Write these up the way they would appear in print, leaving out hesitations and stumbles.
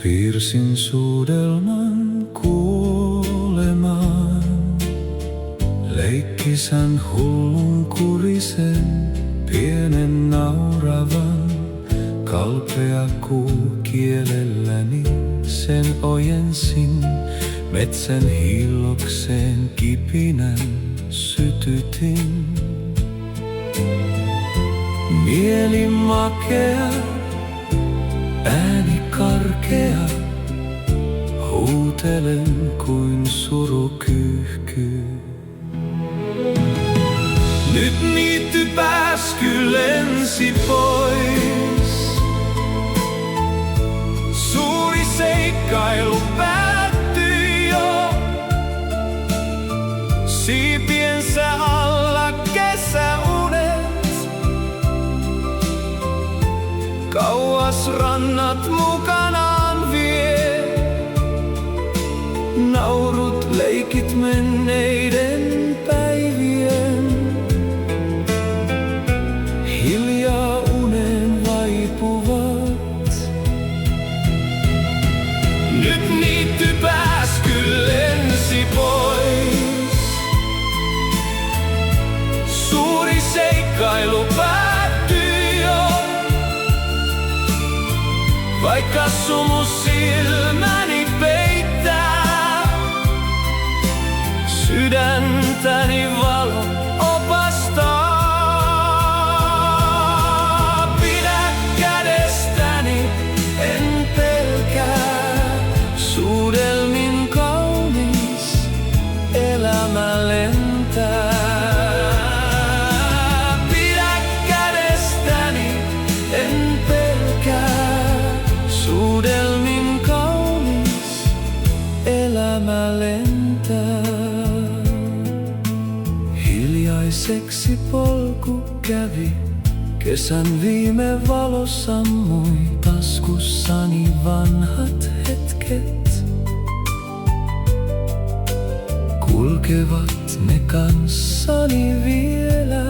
Piirsin suudelman kuolemaan. Leikkisän hullunkurisen, pienen nauravan. Kalpea kuu kielelläni sen ojensin. Metsän hiillokseen kipinän sytytin. Mieli makea, ääni karkea. Huutelen kuin suru kyyhkyy. Nyt niitty pääsky lensi pois. Suuri seikkailu päättyi jo. Siipiensä alla kesäunet. Kauas rannat mukanaan vie. Naurut leikit menneiden päivien. Hiljaa uneen vaipuvat. Nyt niitty pääsky lensi pois. Suuri seikkailu päättyi jo. Vaikka sumu silmäni peittää, sydäntäni valo opastaa. Pidä kädestäni, en pelkää. Suudelmin kaunis elämä lentää. Pidä kädestäni, en pelkää. Suudelmin kaunis elämä lentää. Hiljaiseksi polku kävi, kesän viime valo sammui. Taskussani vanhat hetket, kulkevat ne kanssani vielä.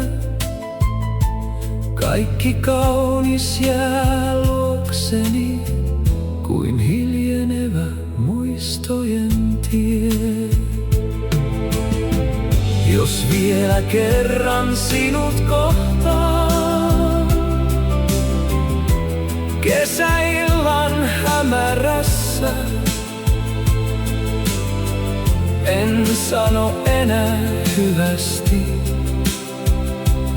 Kaikki kaunis jää luokseni, kuin hiljenevä muistojen tie. Jos vielä kerran sinut kohtaan, kesäillan hämärässä, en sano enää hyvästi,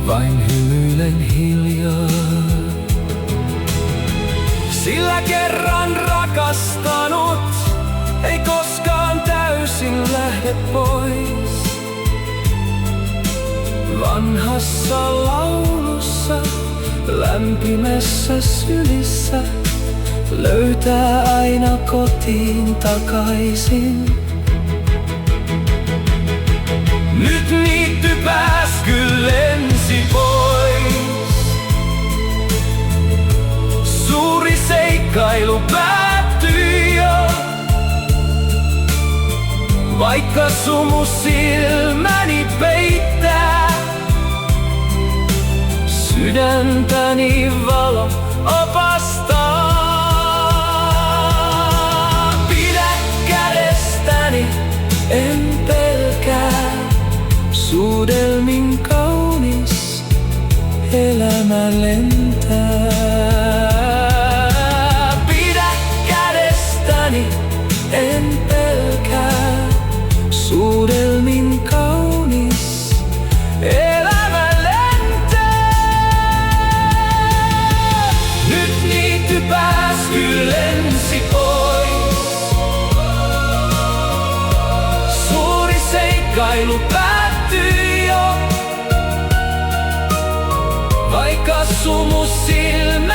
vain hymyilen hiljaa. Sillä kerran rakastanut ei koskaan täysin lähde pois. Vanhassa laulussa, lämpimässä sylissä, löytää aina kotiin takaisin. Nyt niitty pääsky lensi pois. Suuri seikkailu päättyi jo. Vaikka sumu silmäni peittää, sydäntäni valo opastaa. Pidä kädestäni, en pelkää. Suudelmin kaunis elämä lentää. Pidä kädestäni, en pelkää. Suudelmin kaunis elämä lentää. Nyt niitty pääsky lensi pois. Suuri seikkailu päättyi jo. Vaikka sumu silmä